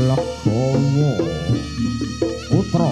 Legowo Putra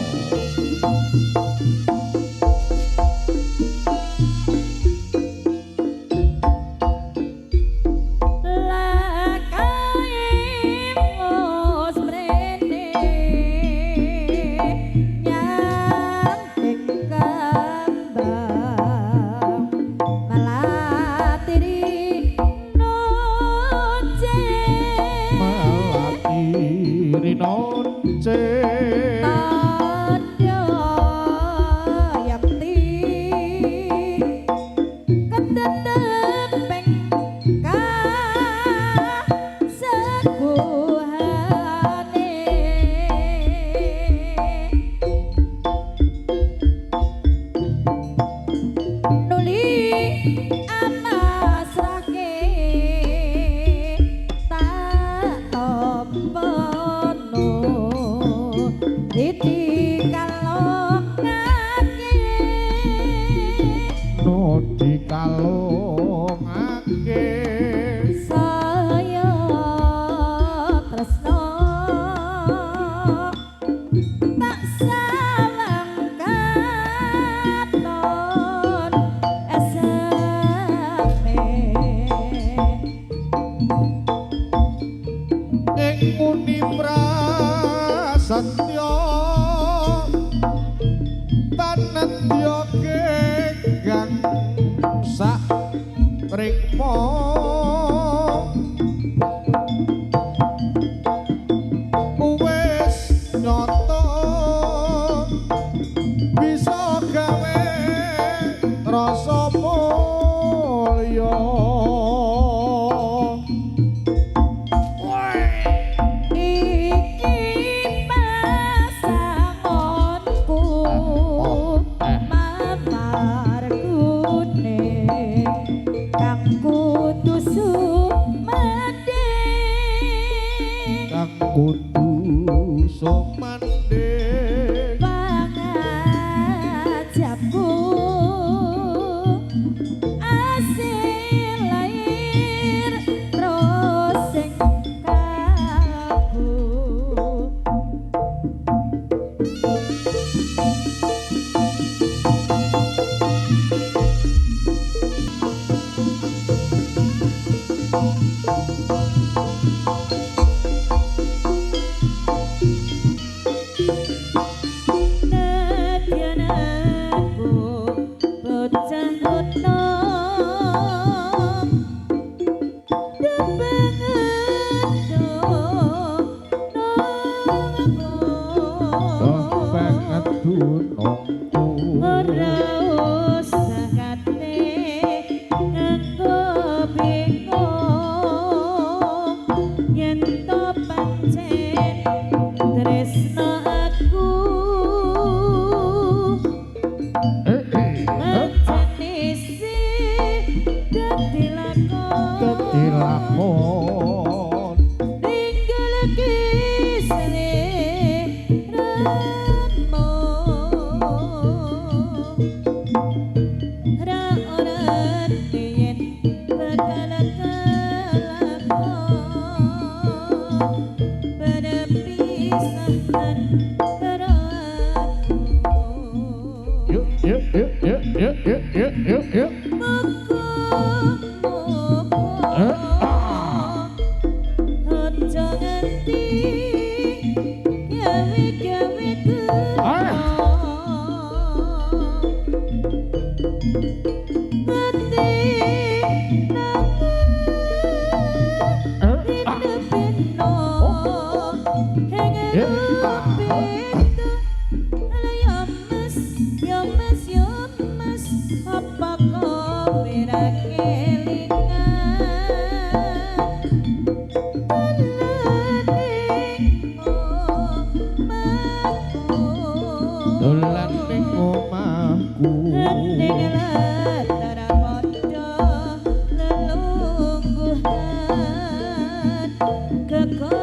Kekon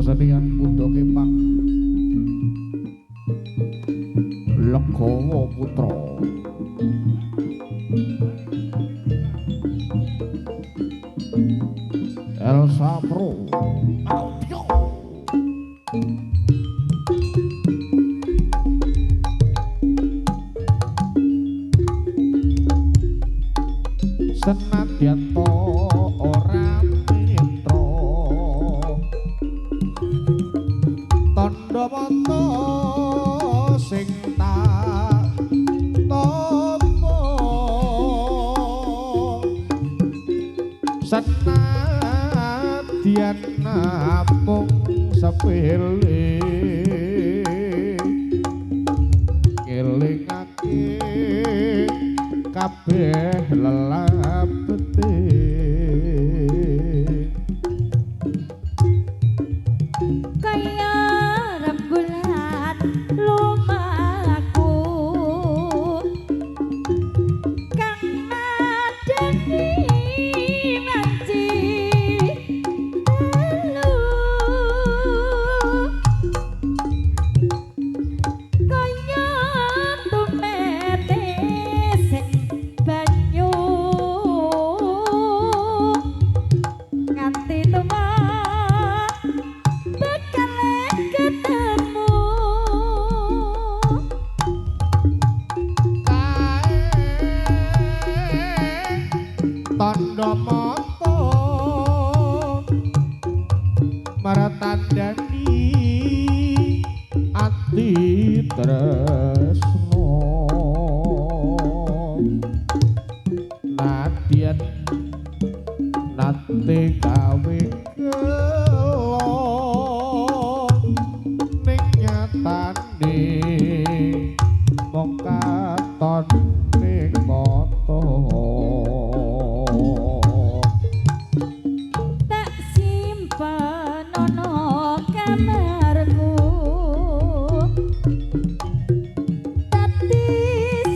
kesenian Buddha Kepang Legawa Putra Elsa Pro Audio senadyan to ora mitra tandha mata sing tak tampa senadyan namung sepele ngelingake kabeh lelapete kaya rembulan lumaku kang madani manci telu kaya tumete sing banyu nganti tumak bakal ketemu tandha mata maratandani ati tresno nadyan nate gawe kelo ning nyatane mung katon ning mata tak simpen ana kamarku dadi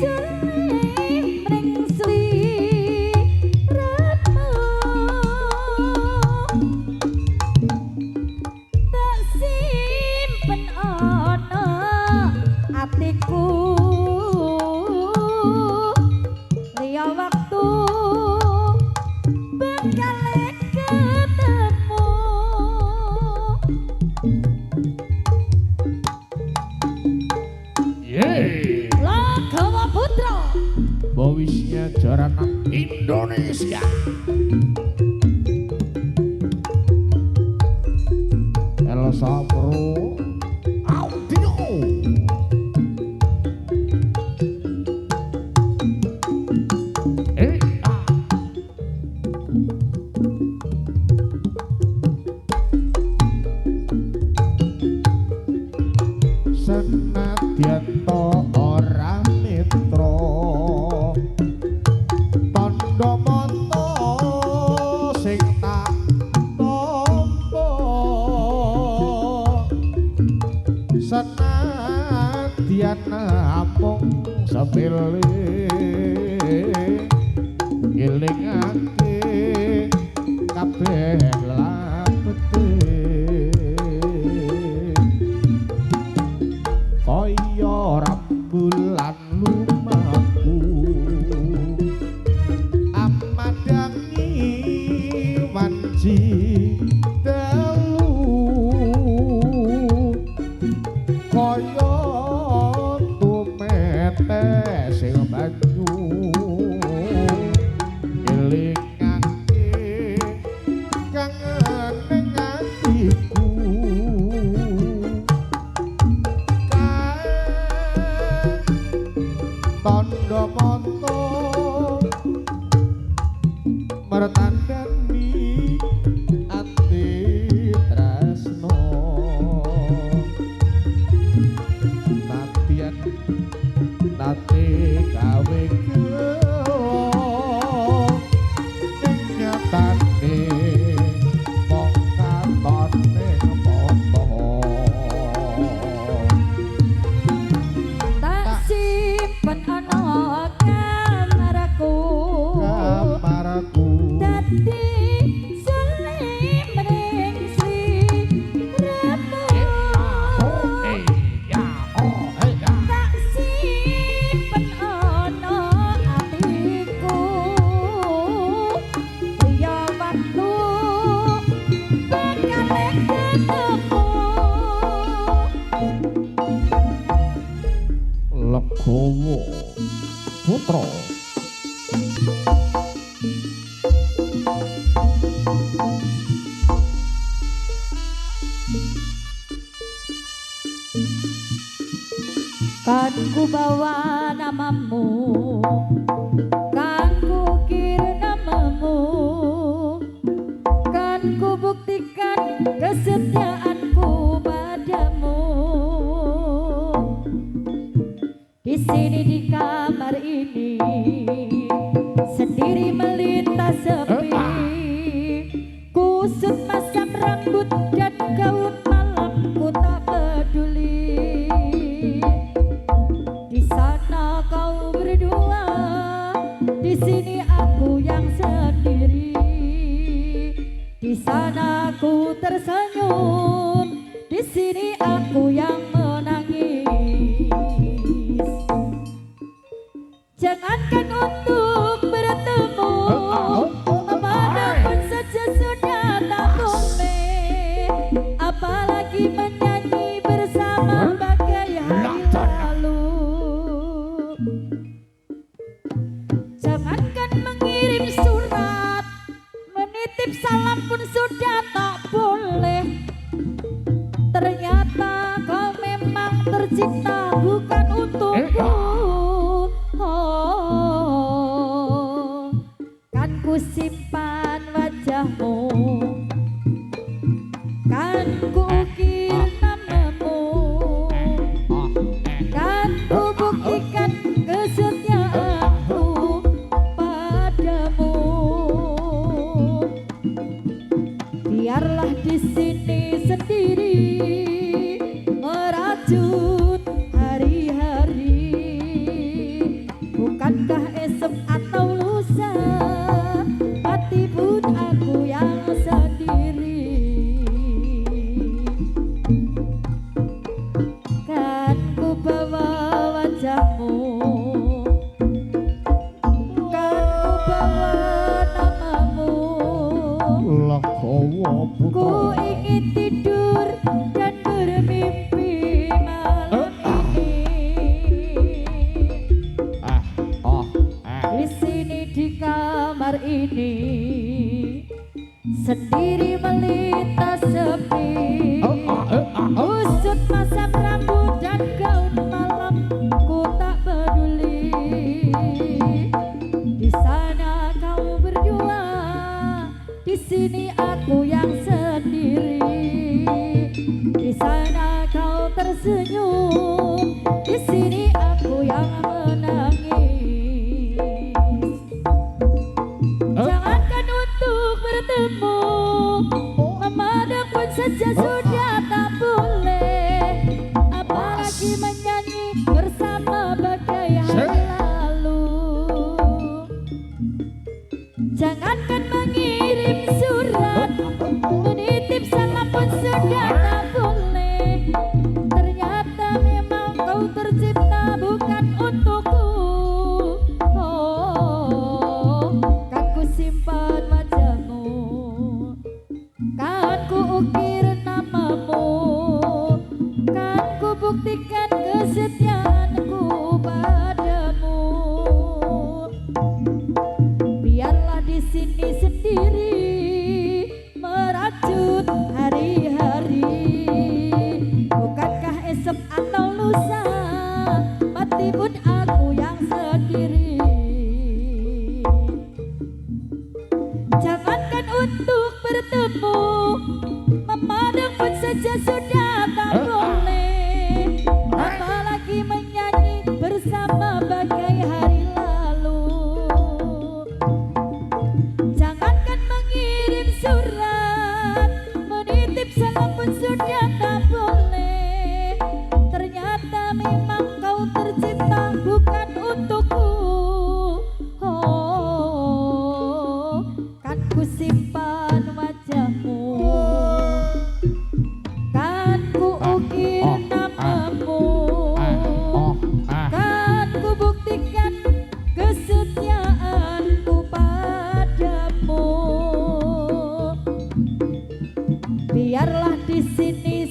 sering sliramu tak simpen ana atiku liya waktu bakal ketemu yeay Legawa Putra Bowisnya Jaranan Indonesia Elsa Pro Audio senadyan to ora mitra tandha mata sing tak tampa senadyan namung sepele ngelingake kabeh lapete kaya rembulan lumaku amadangi wanci telu kaya tumete sing banyu ngelingake putra. Kan ku bawa namamu, kan ku ukir namamu, kan ku buktikan kesetiaanku padamu. Di sini di kamar ini sendiri melintas sepi, kusut masam rambut dan gaun malam ku tak peduli. Di sana kau berdua, di sini aku yang sendiri. Di sana aku tersenyum, di sini aku yang menangis. Jangankan untuk bertemu, memadam pun saja sudah tak boleh, apalagi menyanyi bersama bagai hari lalu. Jangankan mengirim surat, menitip salam pun sudah tak boleh. Ternyata kau memang tercipta bukan untukku. Oh, kan ku simpan wajahmu, kan ku ukir namamu, kan ku buktikan kesetiaanku padamu. Biarlah di sini sendiri merajut hari-hari, bukankah esok atau lusa mati pun aku yang sendiri. Kan ku bawa wajahmu, kan ku bawa namamu, Lakawa ku putra. ingin tidur dan bermimpi malam ini. Di sini di kamar ini sendiri melintas sepi, usut masam rambut dan gaun malam ku tak peduli. Di sana kau berdua, di sini aku yang sendiri. Di sana kau tersenyum, di sini aku yang menangis. Jangankan untuk bertemu, memadam pun saja sudah tak boleh, apalagi menyanyi bersama bagai hari lalu. Jangankan mengirim surat, menitip salam pun sudah tak boleh. Ternyata memang kau tercipta bukan untukku. Oh, kan ku simpan wajahmu, kan ku ukir namamu, kan ku buktikan kesetiaanku padamu. Biarlah di sini sendiri merajut hari-hari, bukankah esok atau lusa mati pun aku yang sendiri. Jangankan untuk bertemu, memadam pun saja sudah tak boleh, apalagi menyanyi bersama bagai hari lalu. Jangankan mengirim surat, menitip salam pun sudah tak boleh. Ternyata memang kau tercipta bukan untukku. Oh, kan ku simpan wajahmu, kan ku ukir namamu, kan ku buktikan kesetiaanku padamu. Biarlah di sini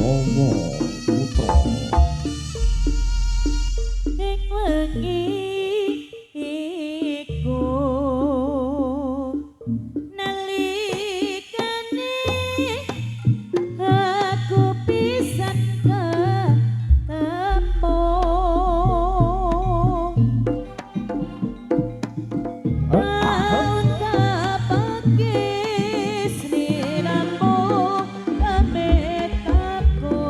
Prawa putra ing wengi iku nalikane aku pisan ketemu taun kapake sliramu pamit aku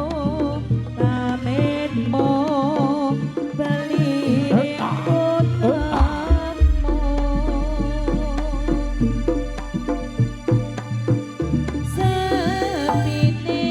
pamitmu bali putramu sepine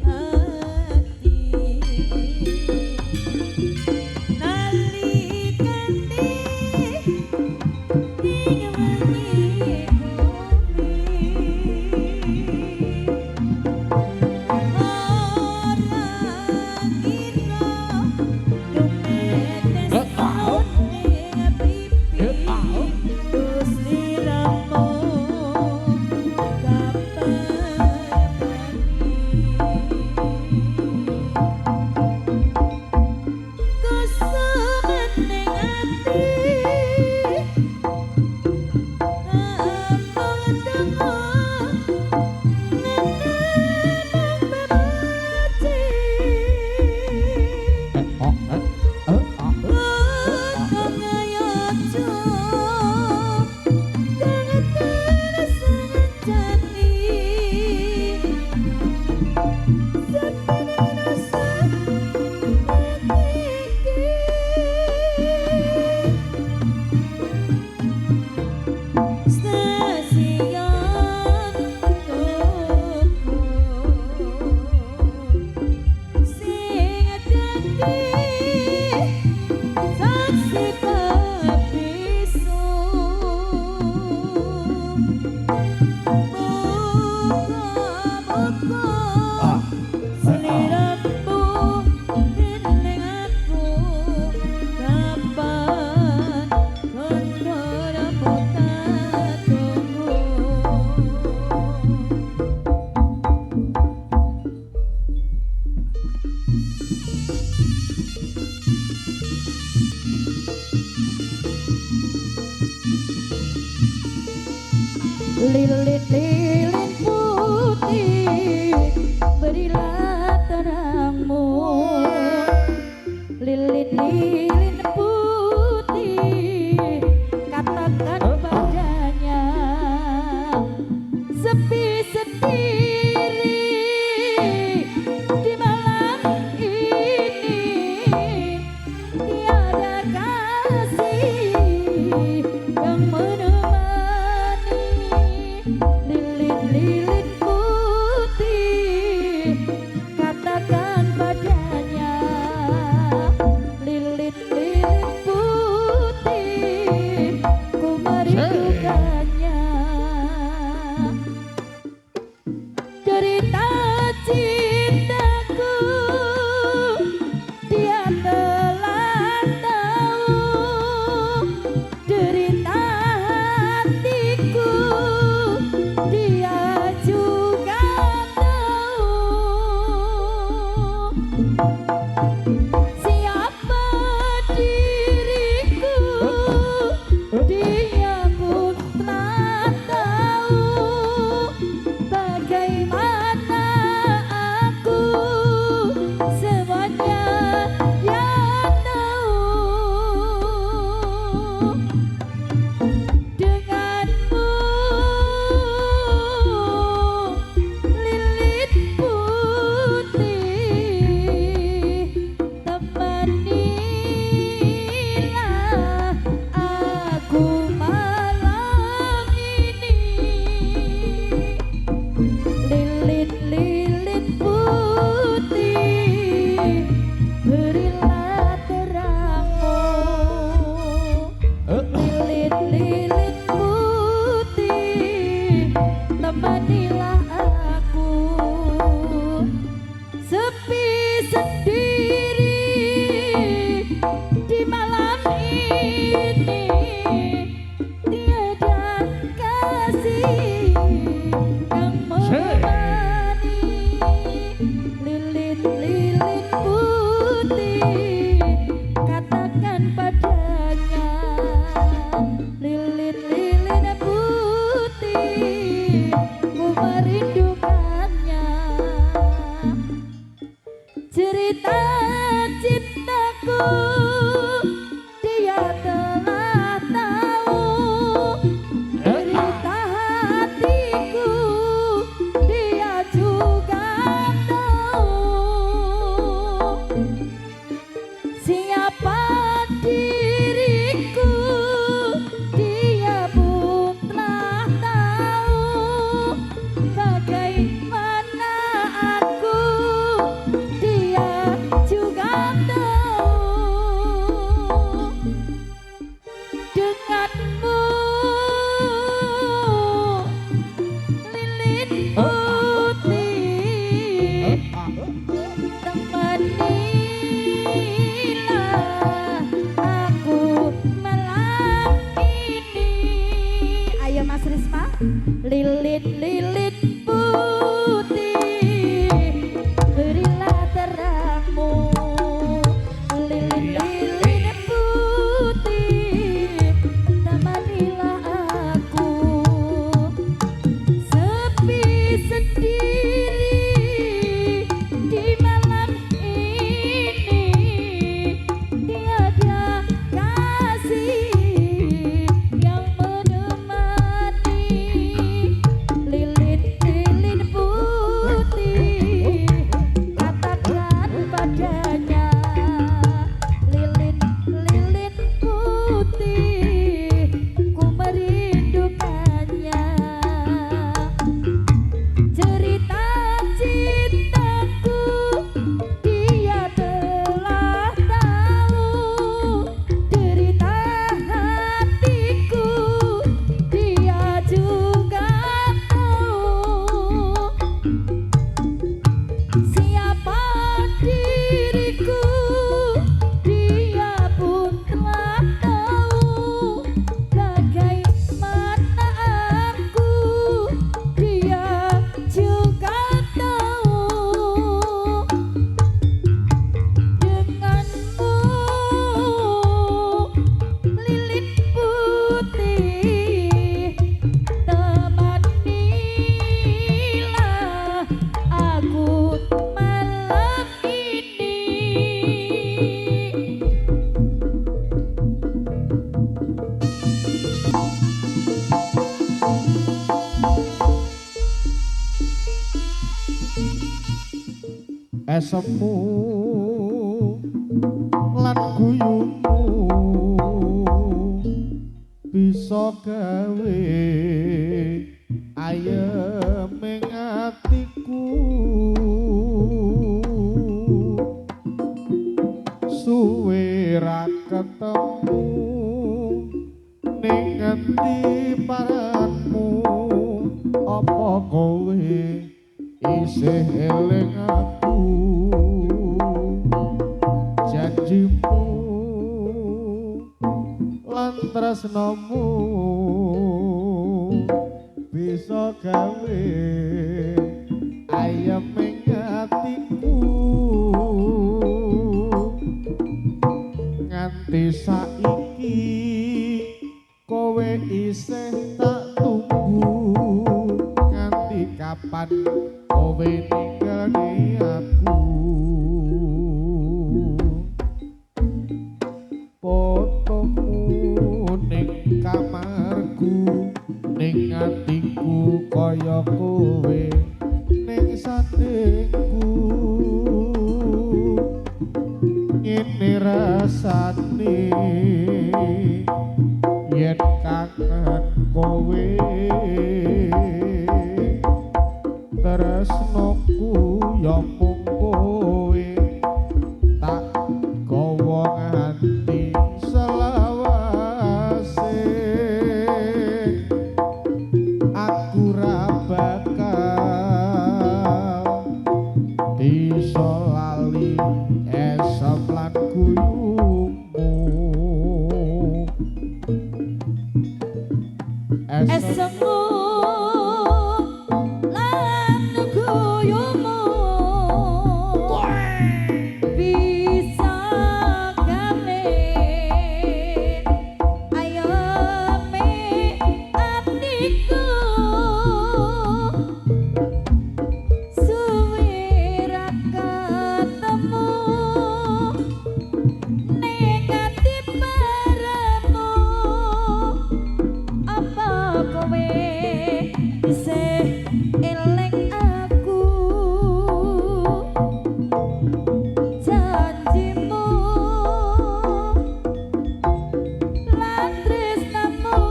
hati Sing Lilin-lilin putih berilah terangmu. Lilin-lilin putih katakan padanya, sepi sendiri di malam ini, tiada kasih yang menemani. Lilin-lilin putih katakan padanya, lilin-lilin putih ku merindukannya. Cerita cintaku dia telah tahu, derita hatiku dia juga tahu. Siapa diriku dia pun telah tahu, bagaimana aku semuanya dia tahu. Denganmu lilin putih, temanilah aku malam ini. Lilin-lilin putih berilah terangmu. Lilin-lilin putih temanilah aku, sepi sendiri di malam ini, tiada kasih yang menemani. Lilin-lilin putih katakan padanya, lilin-lilin putih ku merindukannya. Cerita cintaku dia telah tahu, derita hatiku dia juga tahu. Siapa diriku dia pun telah tahu, bagaimana aku dia juga tahu. esemu lan guyumu bisa gawe ayeming atiku suwe ra ketemu ning ngendi paranmu apa kowe isih eling aku janjimu lan tresnamu bisa gawe ayeming atiku nganti saiki kowe isih tak tunggu nganti kapan kowe ninggalne aku fotomu ning kamarku ning atiku kaya kowe ning sandingku ngene rasane yen kangen kowe tresnoku ya mung kowe tak gawa nganti selawase aku ra bakal bisa lali esem lan guyumu esemu lan guyumu bisa gawe ayeme atiku suwe ra ketemu ning ati baremu apa kowe isih eling aku janjimu lan tresnamu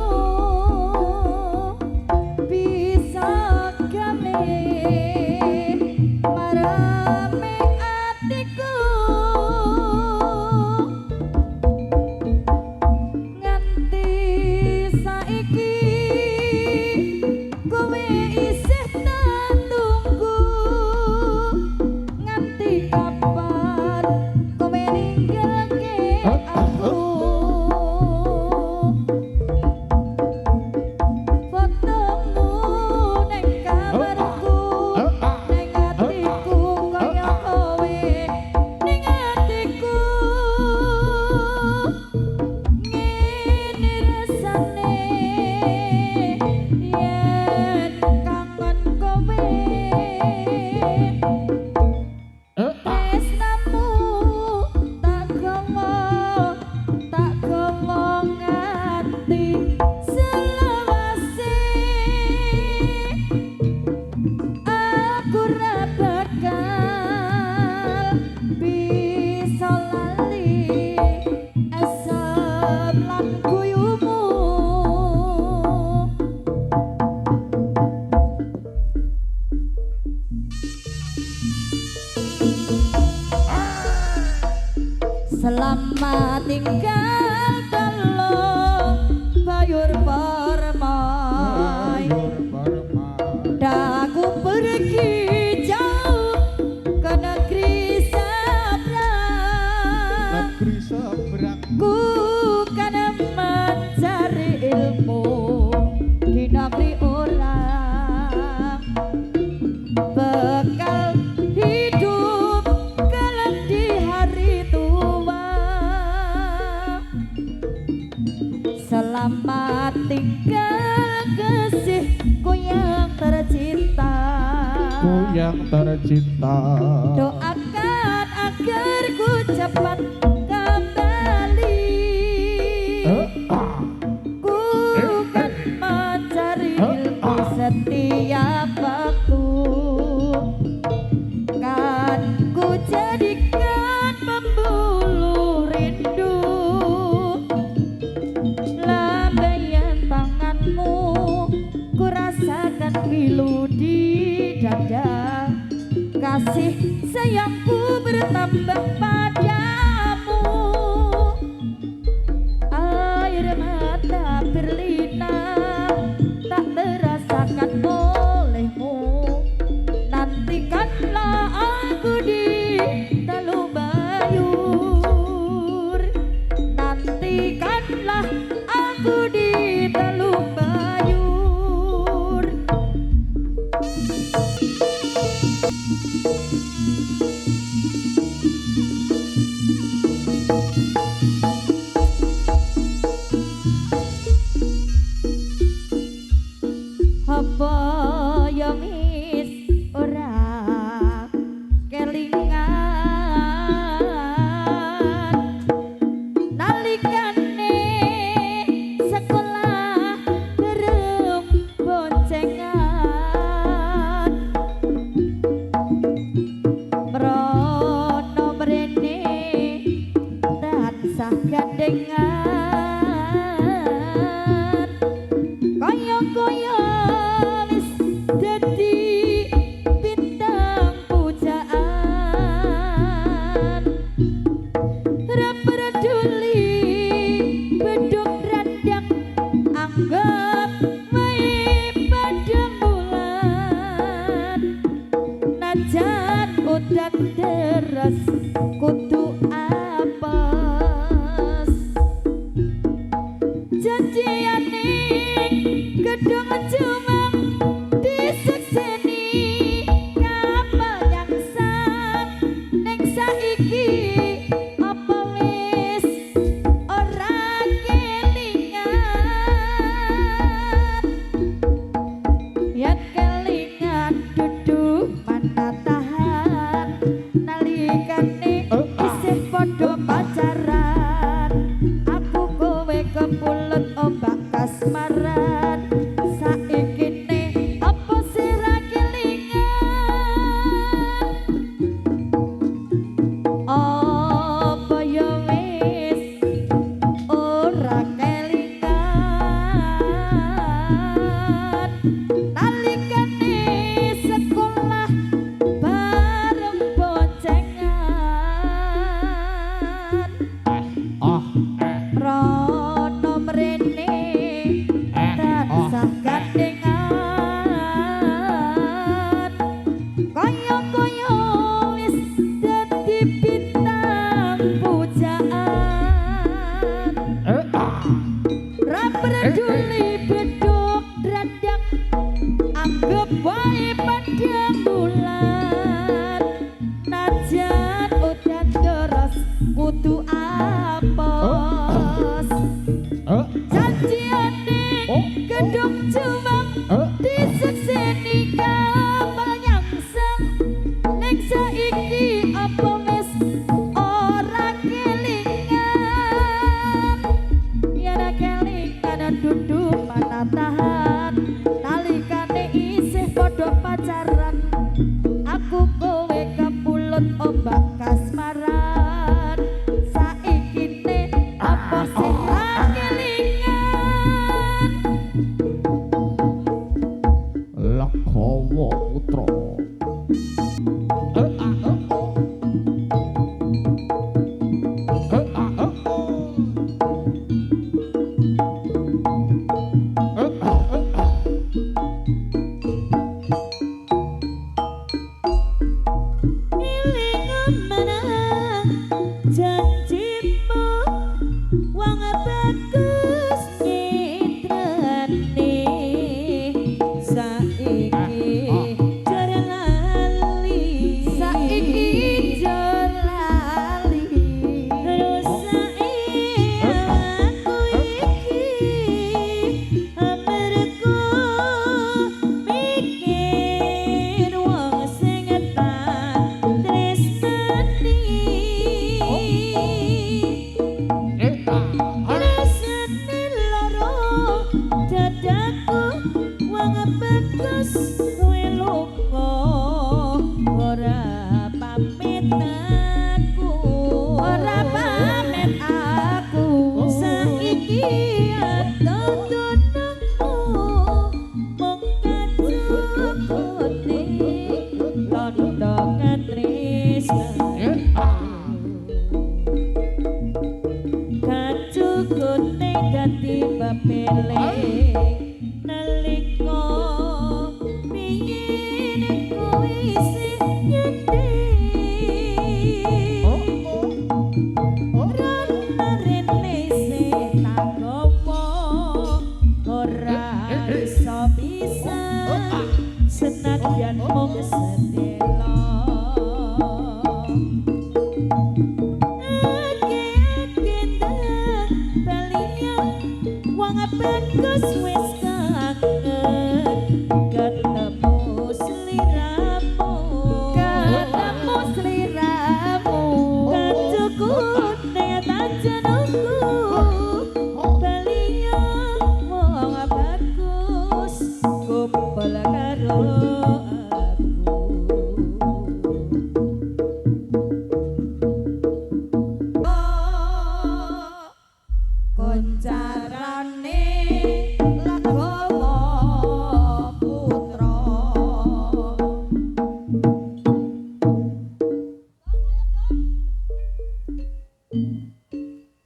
bisa gawe marame atiku nganti saiki kowe isih tak tunggu nganti kapan kowe ninggalke aku fotomu ning kamarku ning atiku kaya kowe ning atiku ngene rasane yen kangen kowe tresnamu tak gawa nganti selawase aku ra bakal bisa lali esem lan guyumu selamat tinggal dalam bayur permai daku pergi jauh ke negeri seberang negeri seberang ku kan mencari ilmu di negeri orang bekal hidup kelak di hari tua selamat tinggal kasihku yang tercinta doakan agar ku cepat kembali ku kan mencari ilmu setiap waktu kan ku tansah gandengan kaya-kaya wis dadi bintang pujaan ra peduli beduk randang anggap wae padha bulan najan udan deres kudu apes janjiane gedung cumang disekseni kapal nyangsang ning saiki apa wis ora kelingan yen kelingan dudu mana tahan nalikane isih padha pacaran aku kowe kepulet ombak kasmaran saiki ne apa sira kelingan apa ya wis ora kelingan nalikane sekolah bareng boncengan Oh, rono mrene tansah gandengan kaya-kaya wis dadi bintang pujaan ra peduli beduk randang anggap wae padha bulan najan udan deres kudu apes janjiane gedung cumang disekseni kapal nyangsang ning saiki apa wis ora kelingan ya ora kelingan dudu mana tahan nalikane isih padha pacaran aku kowe kepulut ombak kasmaran saiki ne apa sih ra kelingan Lakawa Putra. Iling menang janjimu wong bagus nyitrane saiki jare lali saiki jare lali terus saiki aku iki amarku mikir wong sing tak tresnani rasane loro dadaku wong bagus kowe lunga ora pamit aku saiki aku tunangmu mung kacukune londo katresnane kacukune dadi bapele nalika biyen kowe isih nyendhi rene isih tak gowo ora iso bisa senadyan mung sedelo bagus wis kangen ketemu sliramu kacukune tak jenengku baliyo wong bagus kumpul karo aku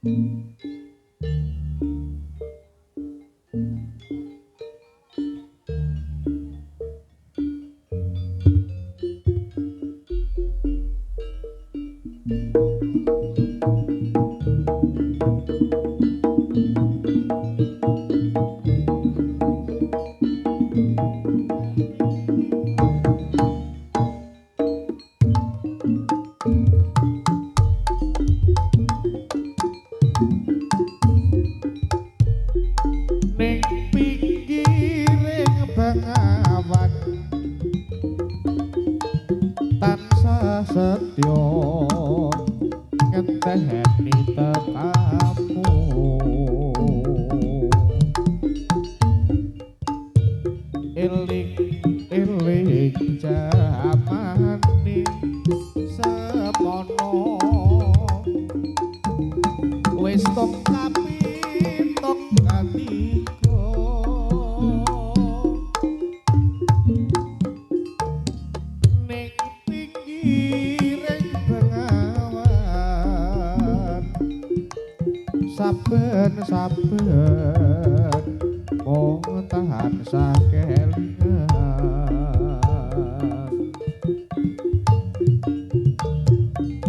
ning pinggiring bengawan tansah setya ngenteni tekamu eling jamane semono wis tok kapitok katika ning pinggiring bengawan saben-saben mung tahan sakelingan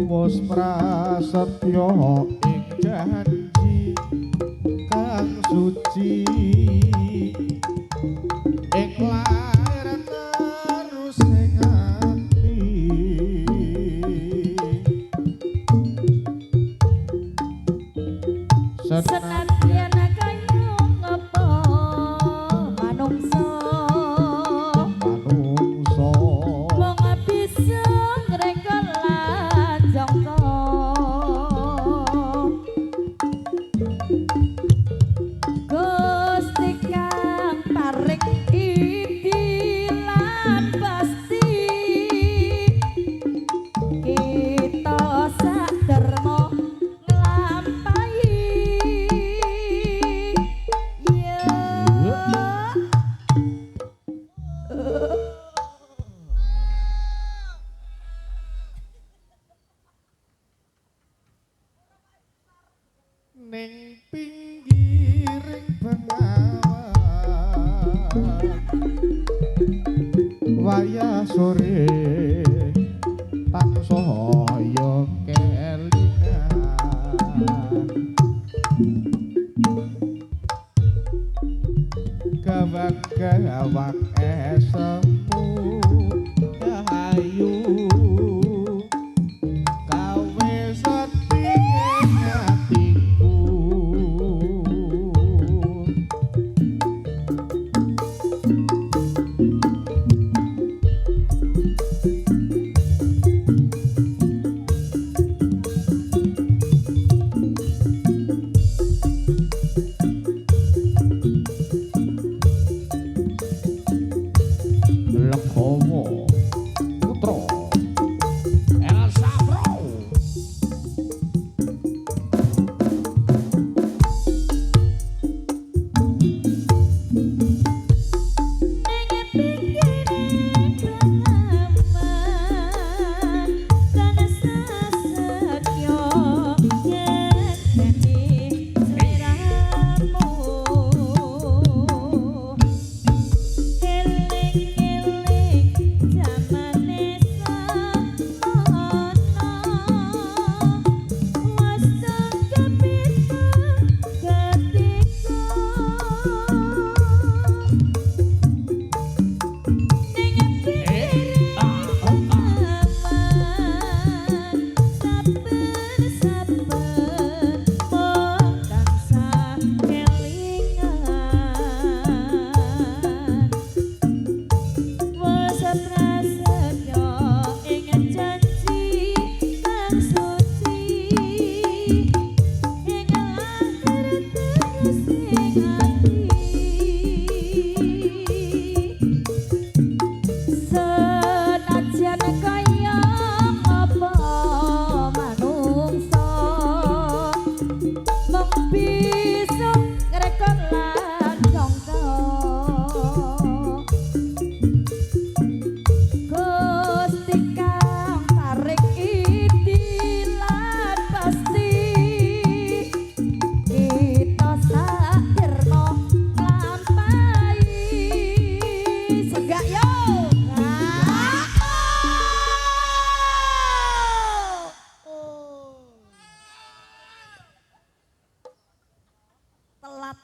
wis prasetya ing janji kang suci ing lair terus ing ati Senadyan kaya ngapa manungsa wong bisa ngrekol jangka Gusti kang paring idilan pasti kita saderma nglampahi ya ning pinggiring bengawan wayah sore tansah ya kelingan gawak-gawak esemu dahayu kawe setingin hatiku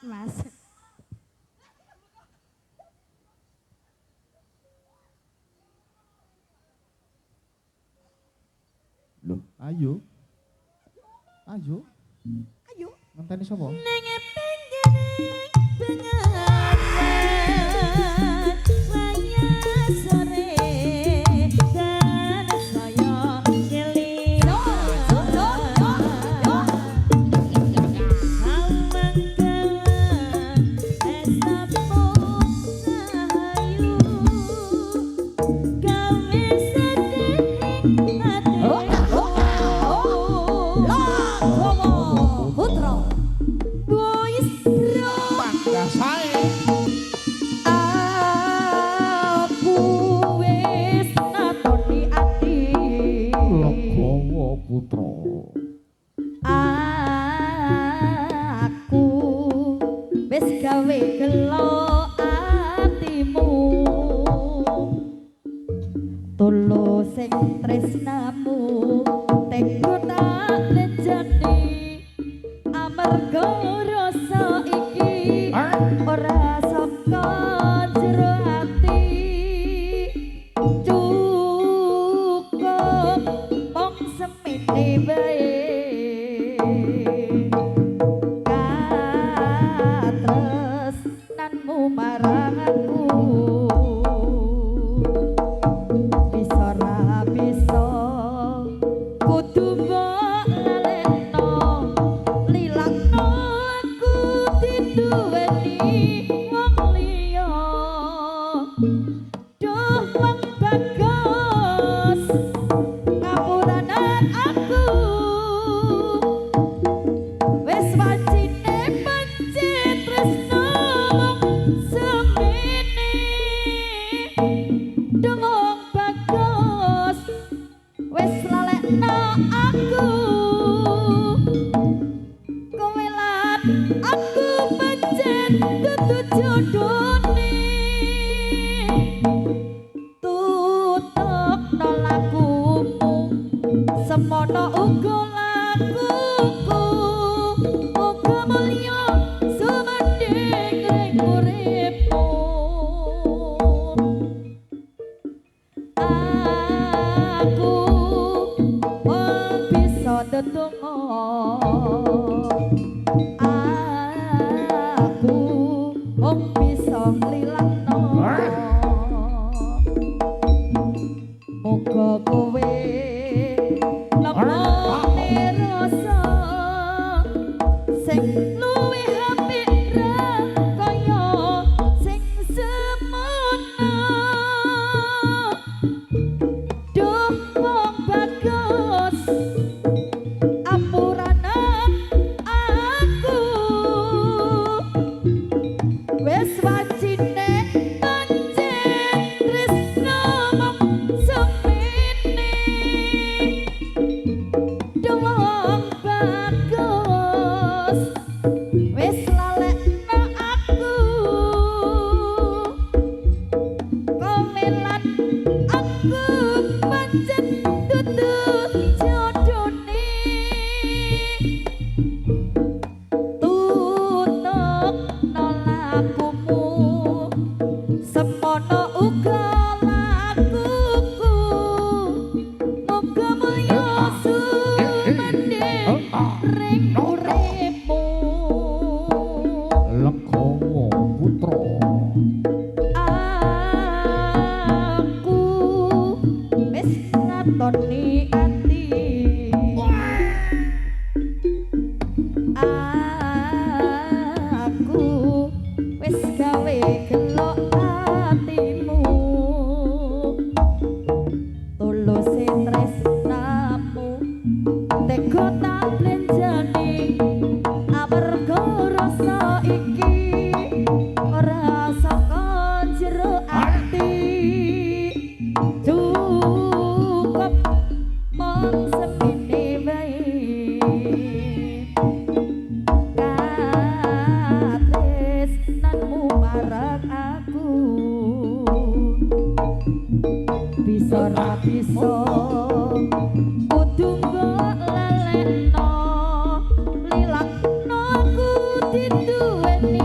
Mas. Loh, ayo. Ayo. Ayo. Ngenteni sapa? Ning pinggir bengawan waya sore kan saya kelingan Pangga sae. aku wis natoni ati Legawa putra. aku wis gawe gelo atimu tulus sing tresnamu tega tak lenjani amarga rasa iki ora saka jero ati cukup mong semene bae katresnanmu marang aku bisa ra bisa kudu mbok lalekno lilakno aku diduweni wong liya duh wong bagus ngapuranan aku wis wajine pancet tresno semene duh wong bagus wis lalekno aku kowe lan aku pancen dudu jodone tutupno lakumu semono uga lakuku uga mulya sumendhing ing uripmu aku bisa ndedonga aku bisa nglilakno muga kowe nemoni rasa sing luwih apik ra kaya sing semono duh wong bagus ampuranan aku wis wajine pancen tresno mung semene duh wong bagus wis lalekno aku kowe lan aku pancen dudu jodone tutupno lakumu semono uga lakuku muga mulya sumendhing ring uripmu Legawa putra. aku wis ngatoni ati aku wis gawe gelo atimu tulus tresnamu tega tak lenjani amarga rasa iki ora saka jero ati cukup mong semene bae katresnanmu marang aku bisa ra bisa kudu mbok lalekno lilakno aku diduweni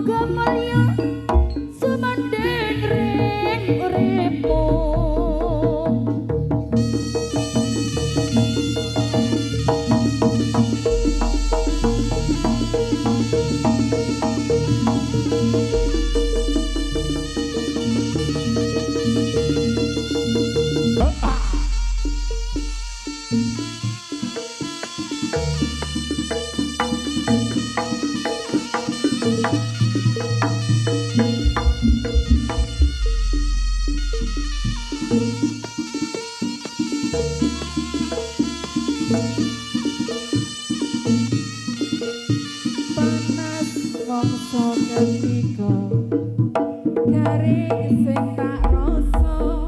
muga mulya sumandhing ring uripmu. Panas mangsa ketika garing sing tak rasa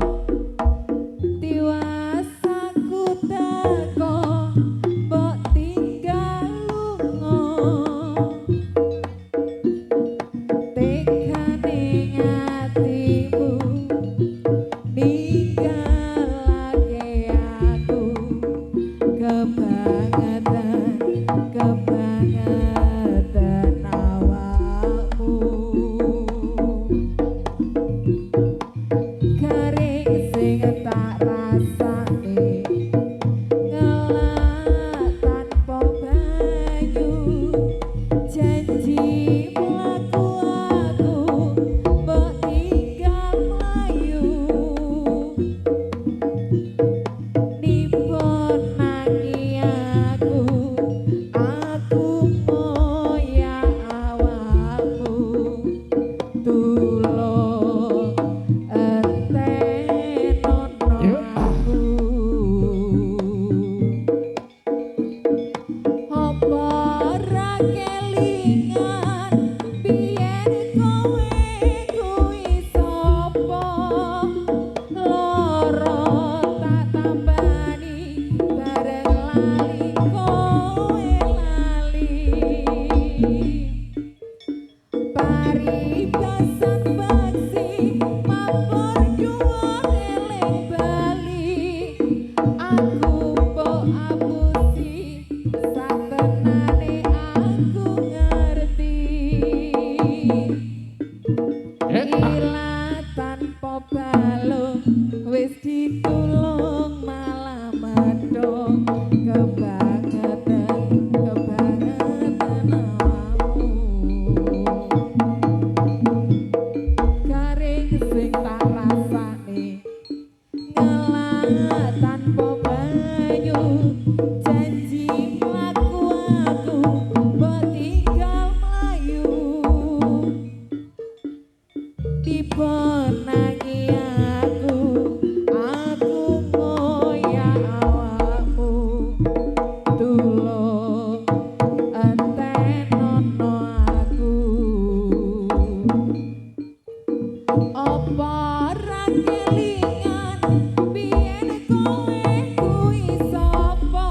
tiwasaku teko mbok tinggal lunga tekane atimu ninggalake aku kebangetan kebangetan awakmu garing sing tak rasane ngelak tanpa banyu janji mlaku aku mbok tinggal mlayu nipun nangi aku moya awakmu tulung entenono aku apa ora kelingan biyen kowe kuwi sapa lara tak tambani bareng lali kowe lali paribasan baksi mapur juang eling bali aku mbok apusi satenane aku ngerti ila tanpa balung wis ditulung malah medhong kebangetan kebangetan awakmu garing sing tak rasane ngelak tanpa banyu janji mlaku aku mbok tinggal mlayu tiba nangi aku moya awakmu tulung entenono aku apa ora kelingan biyen kowe kuwi sapa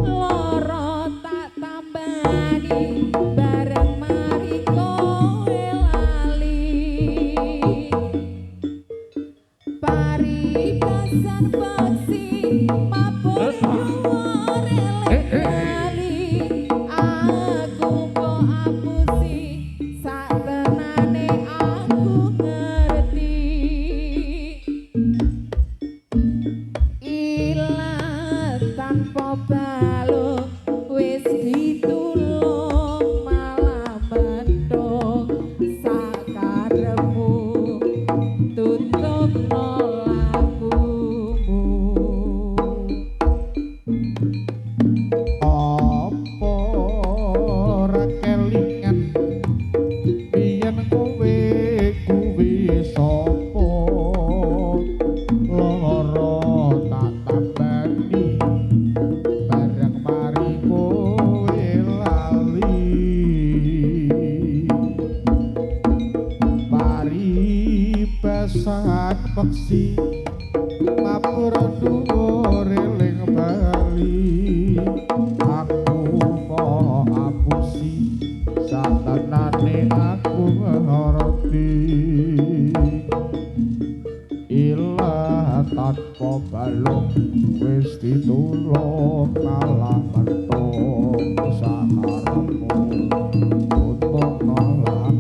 lara tak tambani bareng mari kowe lali paribasan baksi mapur juwar eling bali aku mbok apusi satenane aku ngerti ila tanpa balung wis ditulung malah medhong sakarepmu tutupno lakumu Apa ora kelingan biyen kowe kuwi sapa lara tak tambani bareng mari kowe lali paribasan peksi mapur dhuwur eling bali aku mau apusi satenane aku ngerti ilah tanpa balung wis ditulung kalah mentung sakarepmu tutup nolak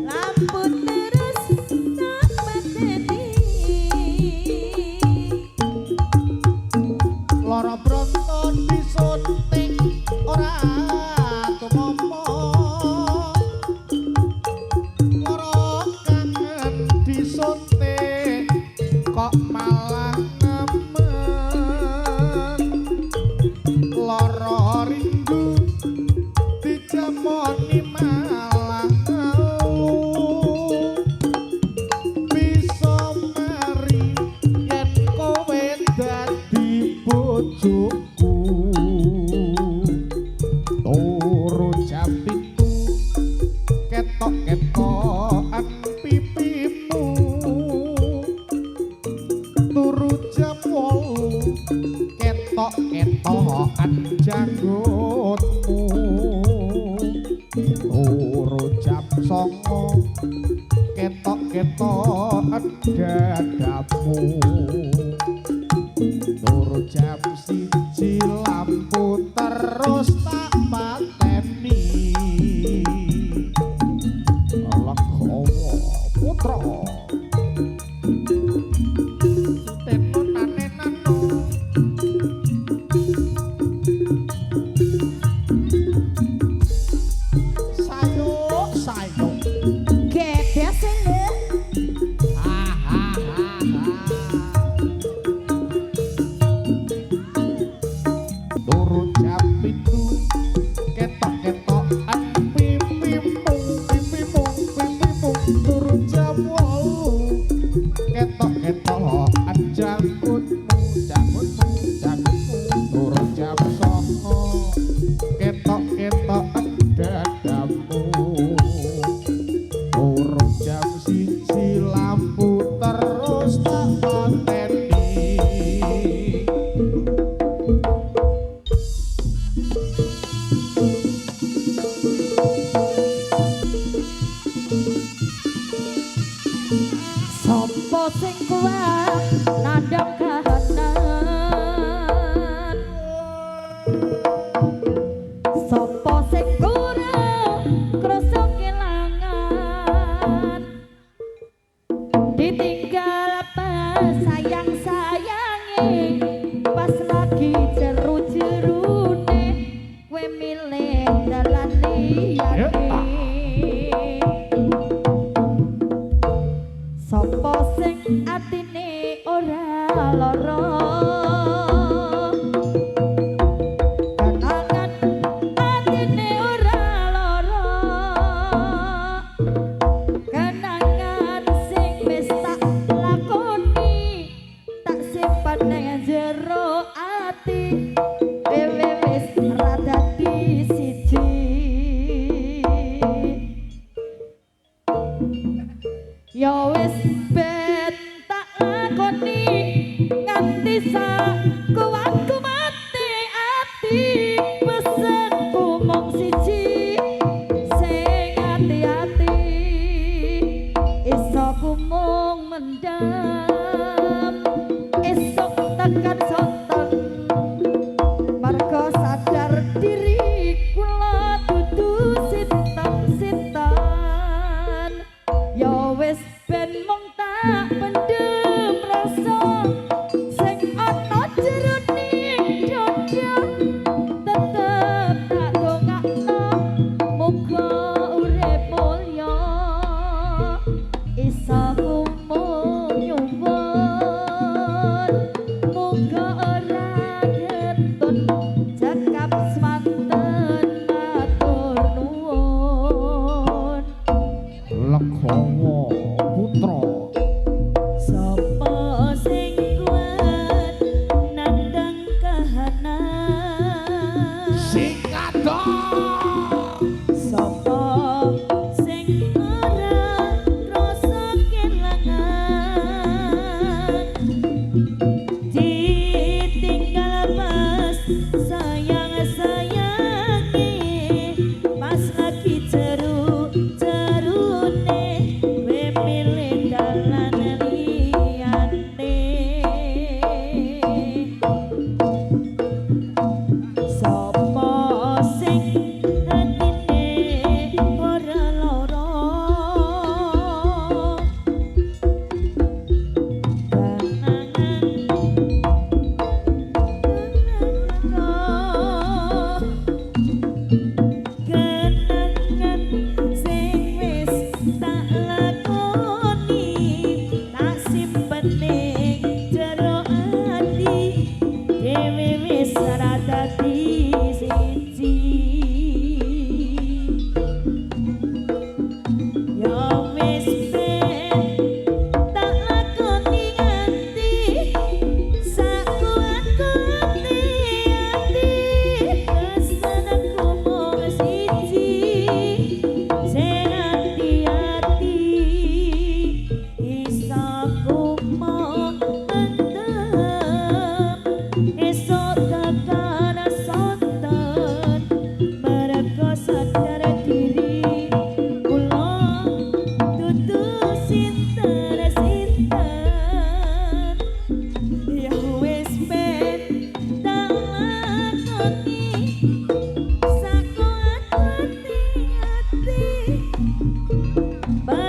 lampun terus tak mateni lara bronto disuntik ora tumapa lara kangen disuntik kok malah nemen lara rindu dijamoni malah ngelu bisa mari yen kowe dadi bojoku turu jam 7 ketok-ketokan pipimu turu jam 8 ketok-ketokan janggutmu turu jam 9 ketok-ketokan dadamu turu jam 1 lampu terus tak pateni Lekhawa putra tenonane nano sayuk sayuk Gede sini. turu jam 7 ketok-ketokan pipimu turu jam 8 ketok-ketokan janggutmu turu jam 9 ketok-ketokan dadamu turu jam 1 lampu terus tak pateni Sopo sing kuat nandang kahanan Sopo sing kurang krasa kelangan ditinggal pas sayang-sayange pas lagi jeru-jerune kowe milih dalan liyane Sopo sing atine ora lara Kenangan atine ora lara Kenangan sing wis tak lakoni tak simpan nang jero ati Dewe wis ra dadi siji Ya wis ben tak lakoni nganti sakuatku mati ati pesenku mung siji sing ati-ati iso ku mung mendam esok tekan sonten marga sadar diri kula dudu sinten-sinten ya wis ben mung tak pendem rasa sing ana jeroning dada tetep tak dongakno muga urip mulya isa mung nyuwun muga ora getun cekap semanten matur nuwun Lekhawa putra Sopo sing kuat nandang kahanan sing kadang Sopo sing ora rasa kelangan ditinggal pas sayang-sayange pas lagi jeru-jerune kowe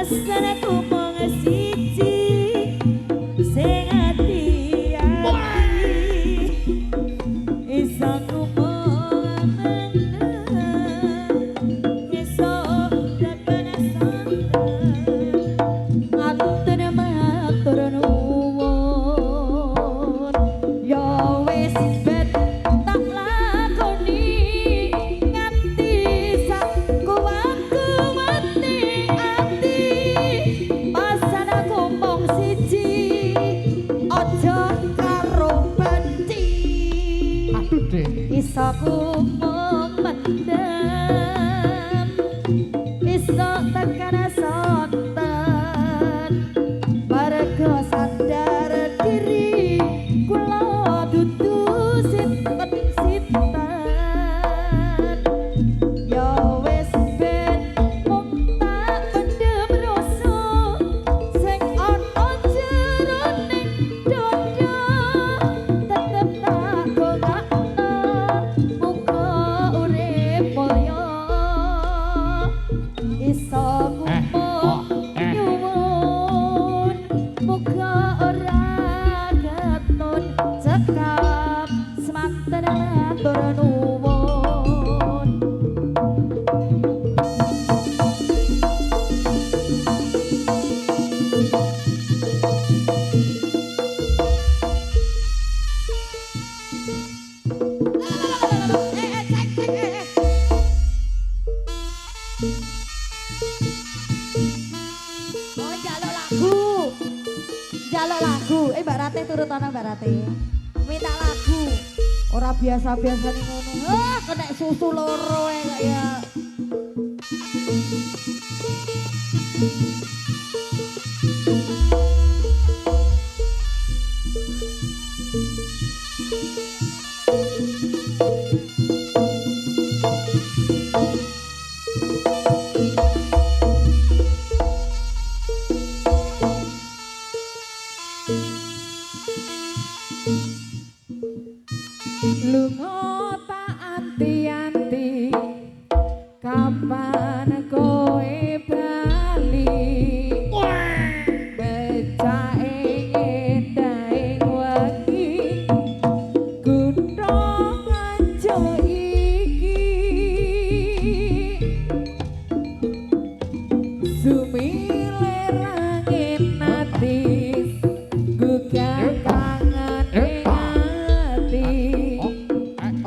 Rasanaku mung siji sing ati-ati iso mung mendem iso tekan santen Atur matur nuwun ya wis bet tak lakoni nganti sak kuat-kuwate ati pasan aku mung siji aja karo benci Aduh deh. iso ku mendem iso tekan santen Warga sadar diri kula dudu sinten-sinten ya wis ben mung tak pendem rasa sing ana jeroning dada tetep tak gogakno muga urip mulya iso kumuk nyuwun muga ora ketun cekap semanten matur nuwun Oh, jaluk lagu. Mbak Rate turut ana Mbak Rate. Minta lagu. Ora biasa-biasa ning ngono. Kena susu loro ya. Lunga tak anti-anti kapan kowe bali becake ngendaing wengi kutha kanca iki sumile rangin ati gugah kangen ing ati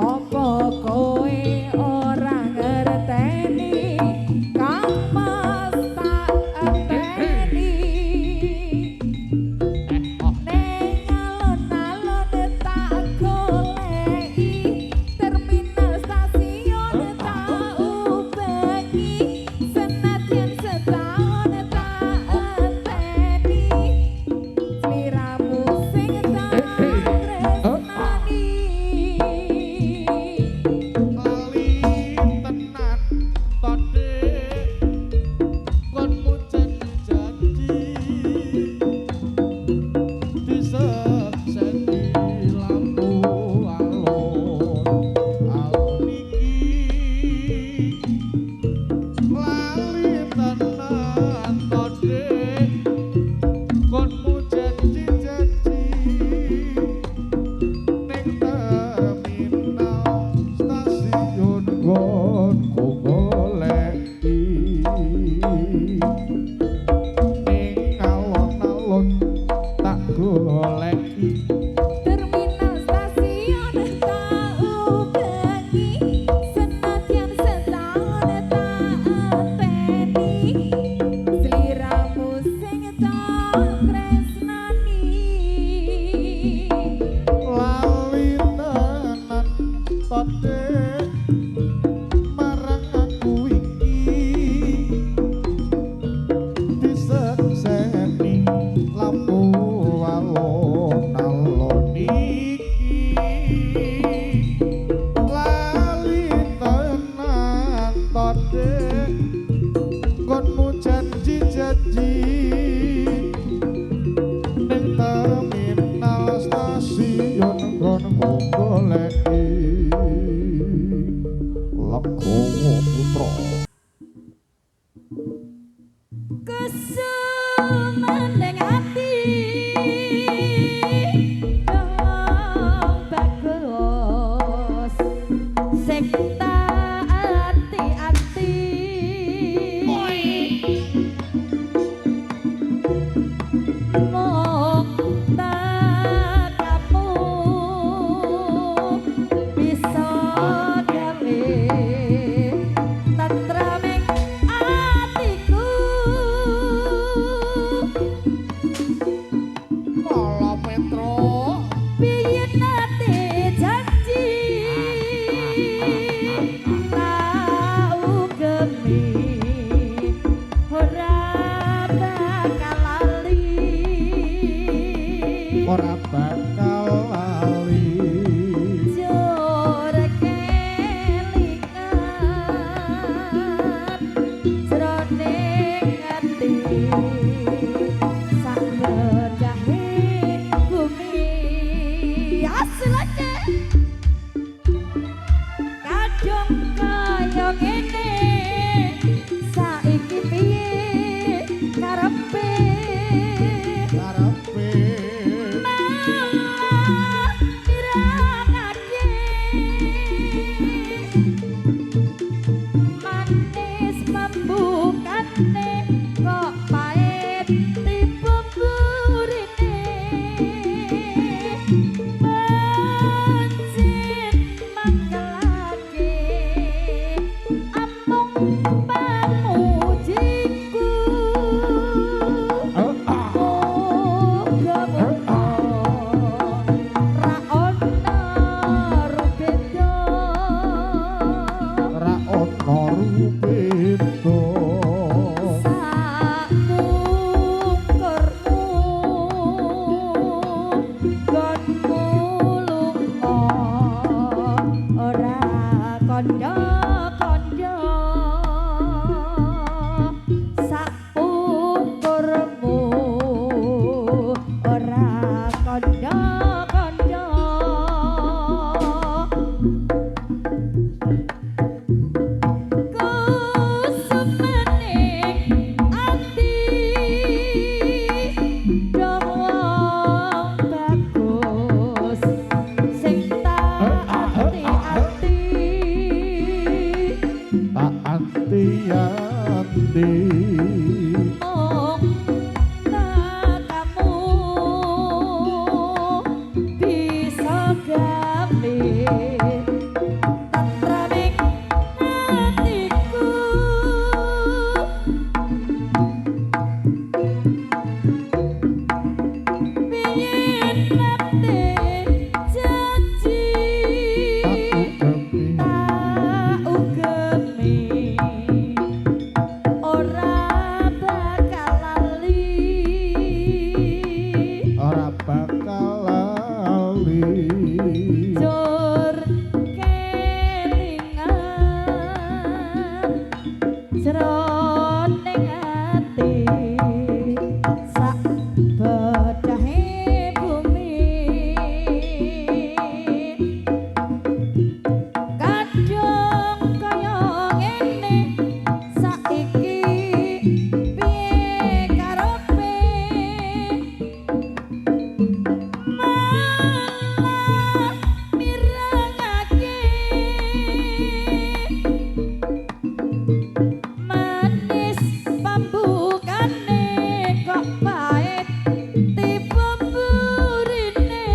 apa kowe ora ngerteni kang mas tak enteni ning alon-alon tak goleki terminal stasiun tak ubengi senadyan setahun tak enteni sliramu sing tak tresnani Lali tenan tode konmu janji disekseni lampu alon iki lali tenan tode konmu janji ning terminal stasiun gonku goleki ning alon-alon tak goleki terminal stasiun tak ubengi senadyan setahun tak enteni sliramu sing tak tresnani lali tenan tode marang aku iki disekseni lampu alon-alon iki lali tenan tode konmu janji ning terminal stasiun gonku goleki Legowo Putra kesumeneng ati dong bagus sing tak ati-ati mong tak kamu bisa gawe tentraming atiku Kala Petro biyen nate janji tau gemi ora bakal lali ora bakal lali jor kelingan jroning ati sak bedahe bumi aslake kadung kaya ngene saiki piye karepe karepe malah dirangake manis membukane kok pahit tipe burine pancen mangkelake amung pamujiku ra ono rupeto Kondo-kondo sapukurmu ora kondo-kondo kusumening ati dong wong bagus sing tak ati-ati tak anti-anti mong tak kamu bisa gawe tentraming hatiku biyen nate janji tak ugemi tak ugemi ora bakal lali ora bakal lali jor kelingan jroning ati sak bedahe bumi kadung kaya ngene saiki piye karepe malah mirengake manis pambukane kok pahit tipe burine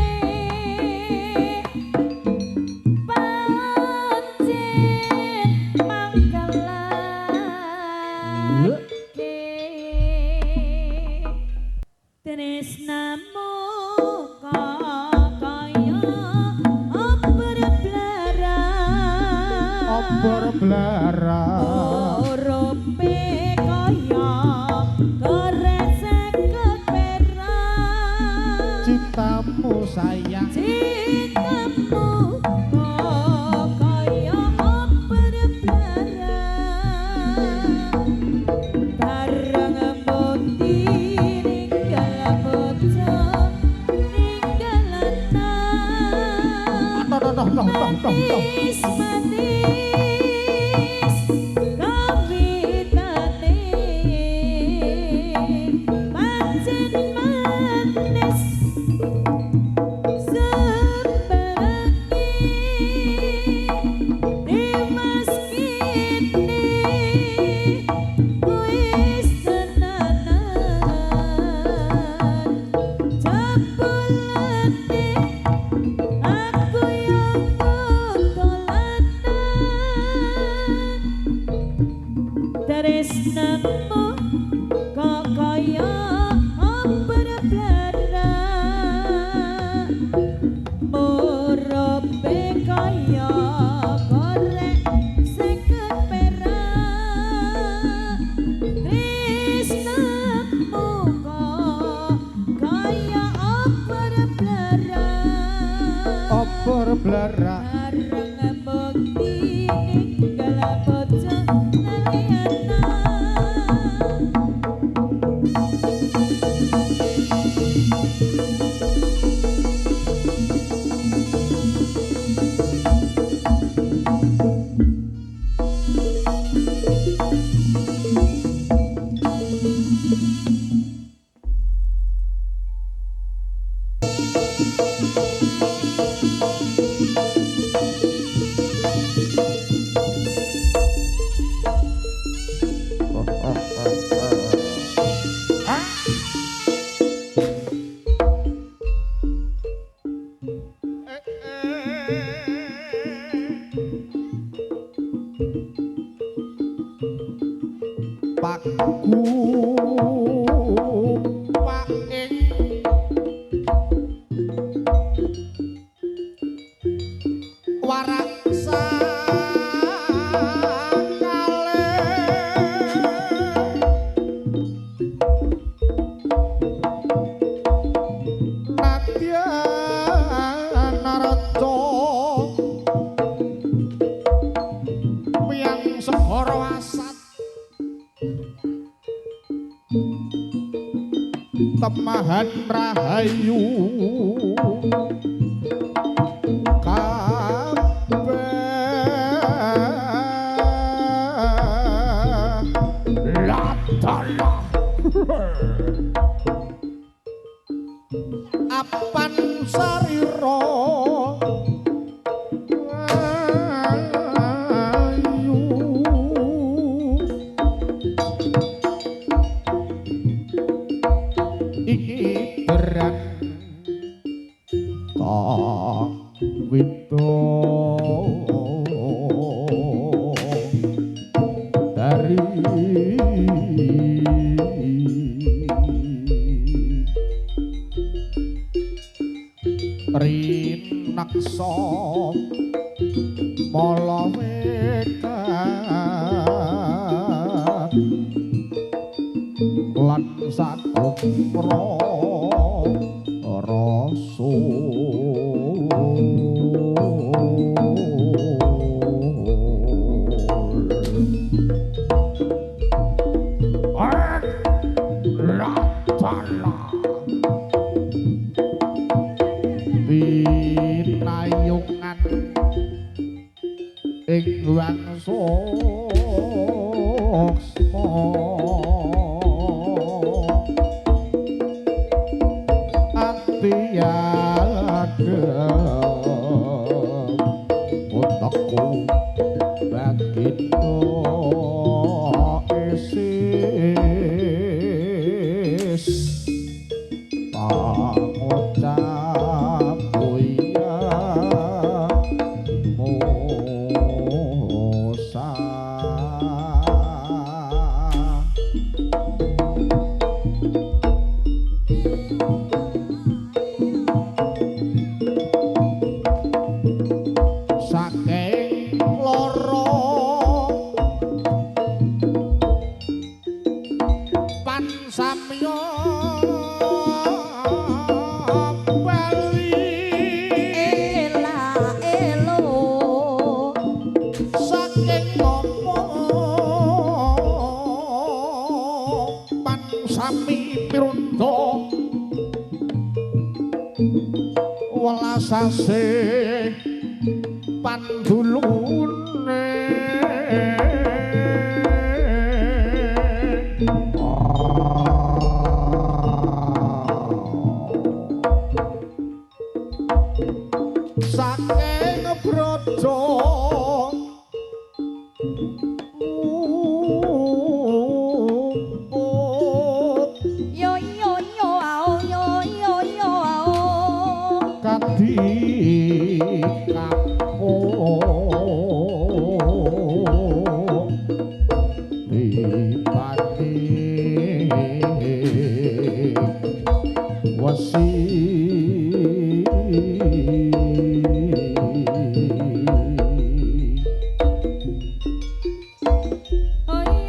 pancen mangkelake tresnamu kok kaya obor blara Orope kaya goresek keperan cintamu sayang cintamu kok kaya berbelara bareng putih ninggal bocah ninggal anak manis manis kawitane blerak bareng bukti ninggal bocah laliana Pakku paing warak sakale nadya naraca piyang segara asat temahan rahayu kabeh ladalah apan sarira ayu iki berat tak wito dari rinaksa mala wekat lan satupra rasa pinayungan ing wangsa ati adem otakku bagindo esis pangucap buya musa saking loro pan samya bali Ela elo saking apa pan sami pirudha welasase pandulune saking brojo yo yo yo ao yo yo yo ao kadi kapo dipati wasi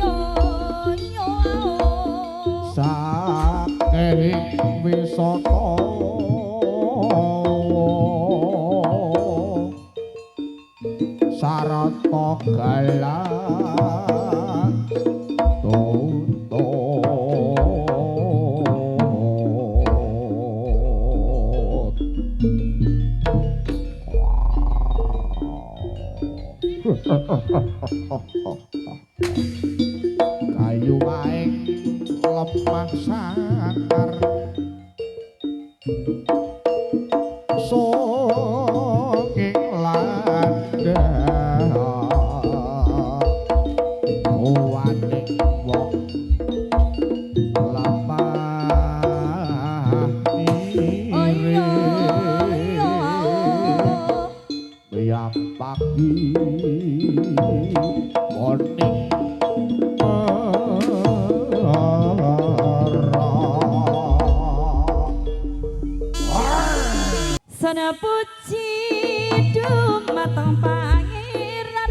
yo yo ao saking wisata togalan kayu waing lemah sangar songing landah waning wong lamah Ayo ire yang pagi morning Sana puji dumateng pangeran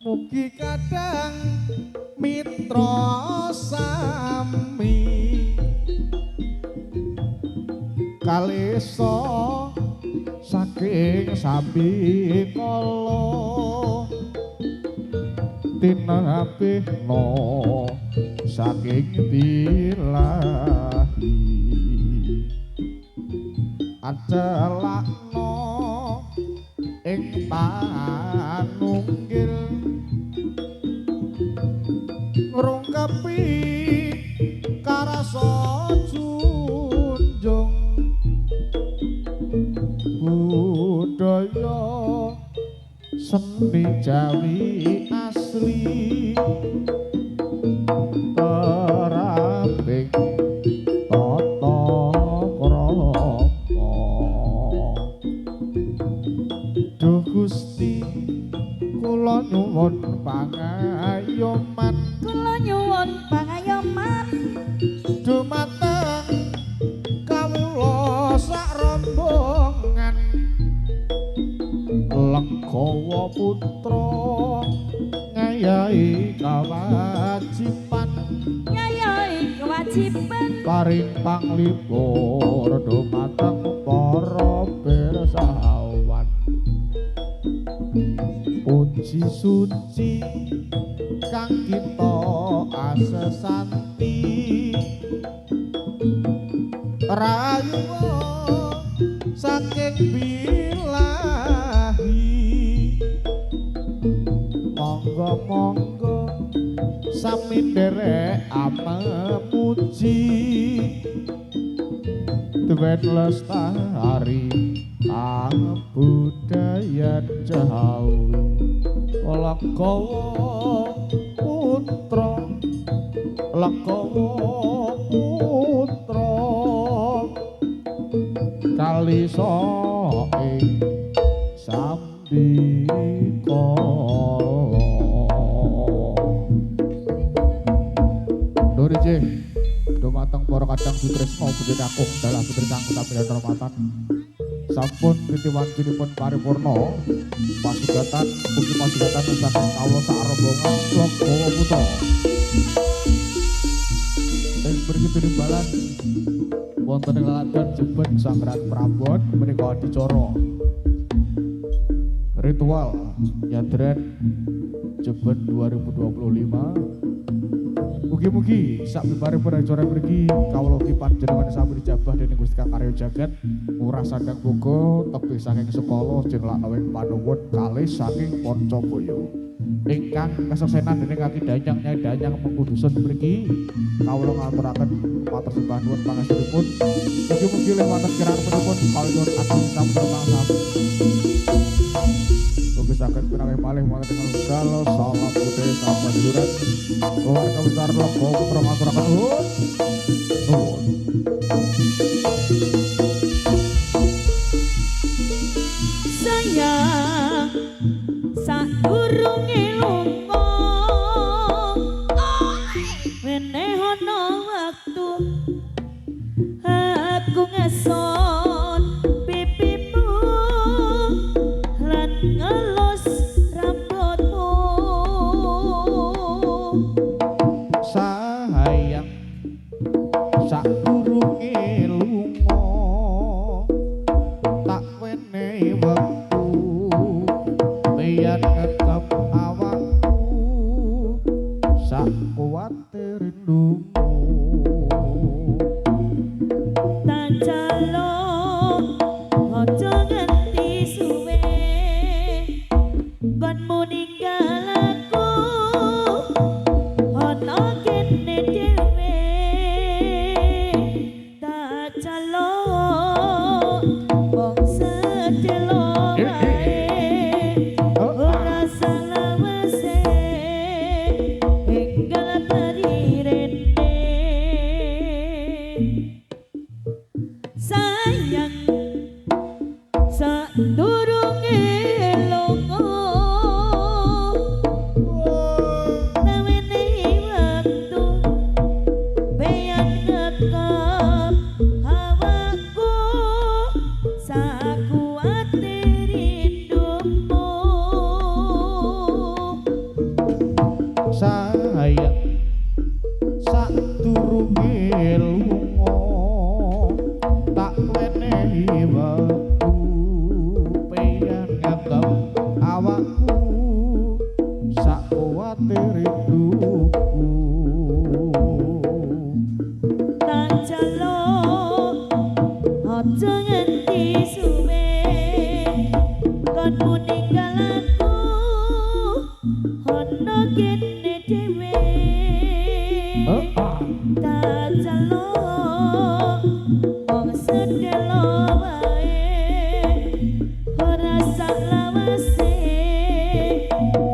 mugi kadang mitra sami kalesa saking sami kala tinabehna saking tilahi acelakno ing panunggil ngrungkepi karasa junjung budaya seni Jawi asli teraping tata krama duh Gusti kula nyuwun pangayoman kula nyuwun pangayoman dumateng kawula sak rombongan Legawa putra ngayahi kawajiban nyayai kewajiban paring panglipur dumateng para pirsawan puji suci kang kita asesanti rayuwa saking bilahi monggo-monggo sami nderek amemuji duwen lestari budaya Jawi Legawa putra Legawa putra kalisa ing sambika Dorije dumateng para kadang sutresna putri kakung dalah putri kang kapiran hormatan sampun ketiwancinipun paripurna pasugatan mugi pasugatan saking kawula sak rombongan Legawa putra ing mriki tinimbalan wonten ing laladan jebet sangrat prabon menika adicara ritual nyadran jebet 2025 mugi-mugi sak piparipun acara mriki kawula ugi panjenengan sami dijabah dening Gusti Kang Arya Jagat murah saking boga tebih saking sekala jeneng laknawing panuwun kalih saking Pancabaya ingkang kesuksenan dening Kaki Danyang Nyai Danyang Mengkudusun mriki kawula ngaturaken matur sembah nuwun pangestunipun mugi-mugi lewat kirang menipun kawula agung sampun sami mugi saged pinanggih malih wonten ing segala salam putih sapanjenengan keluarga besar Legawa putra ngaturaken nuwun sayang sadurunge lunga meneh ana wektu aku ngeson pipimu lan ngelus rambutmu sayang sadurunge lunga tak wenehi wektu sak kuat rindumu tak calon ojo nganti suwe kon meninggal aku ono kene dhewe tak calon wong sedelo wae ora salah wese enggal parirene sayang sadurunge lunga nawene waktu beyan ngekep hawaku sakuate rindumu sayang sadurunge lunga tak wenehi wektu pengen ngekep awakku sak kuwate rinduku tak calon ojo nganti suwe kon meninggal aku ono kene dhewe tak calon wong sedelo wae ora salah wese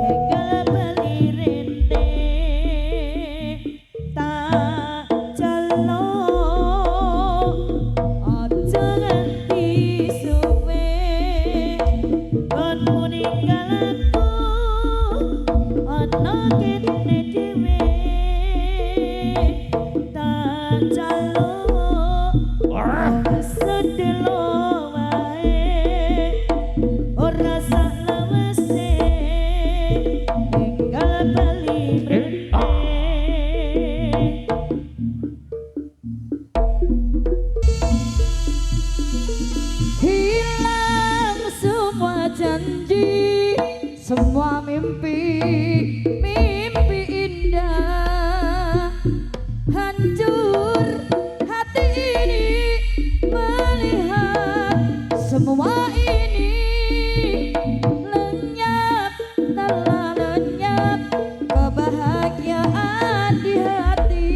enggal bali rene tak calon ojo nganti suwe kon meninggal aku ono kene dhewe tak calon sedelo wae ora salah wese enggal bali rene Hilang semua janji, semua mimpi, mimpi indah. Hancur hati ini melihat semua ini. Lenyap, telah lenyap kebahagiaan di hati.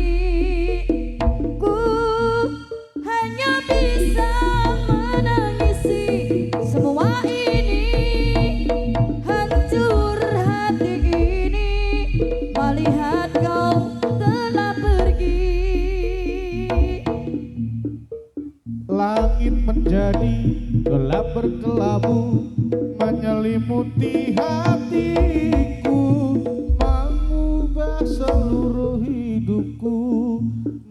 Ku hanya bisa menangisi semua ini. Hancur hati ini melihat kau telah pergi. langit menjadi gelap berkelabu menyelimuti hatiku mengubah seluruh hidupku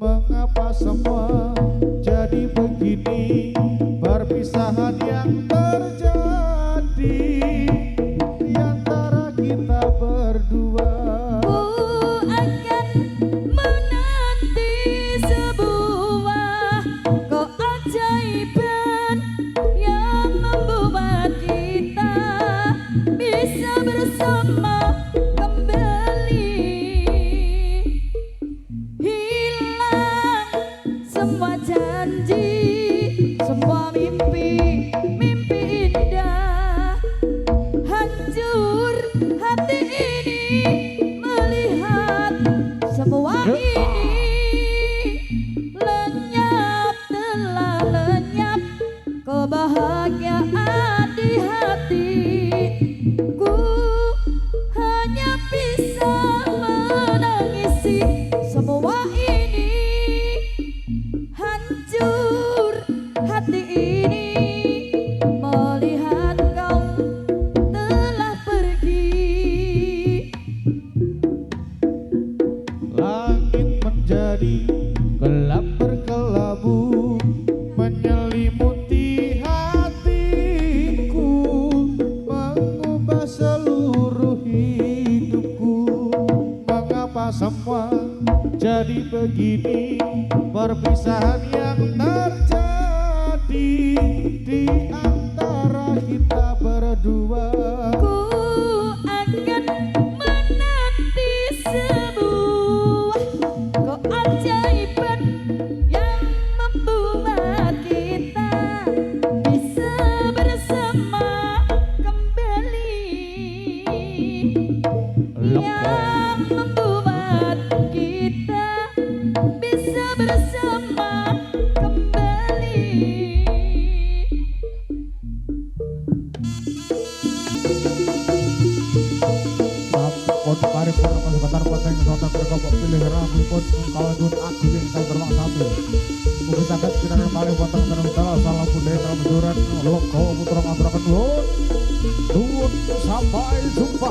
mengapa semua jadi begini perpisahan yang terjadi di antara kita berdua Ku akan menanti sebuah keajaiban yang membuat kita bisa bersama kembali. Hilang semua janji, semua mimpi, mimpi indah. Hancur hati ini melihat semua ini. Lenyap, telah lenyap kebahagiaan di hati. Ku hanya bisa menangisi semua ini. Hancur hati ini melihat kau telah pergi. langit menjadi gelap berkelabu menyelimuti hatiku mengubah seluruh hidupku mengapa semua jadi begini perpisahan yang terjadi di antara kita berdua Ku akan menanti sebuah paripurna kesempatan poteng sonten berkobok pilih rahipun kalendun agung yang sang terbang sami. Mugi saged pinaring malih wonten sareng dalah salam budaya trameduran logo putra ngaturaken nuwun. Sampai jumpa.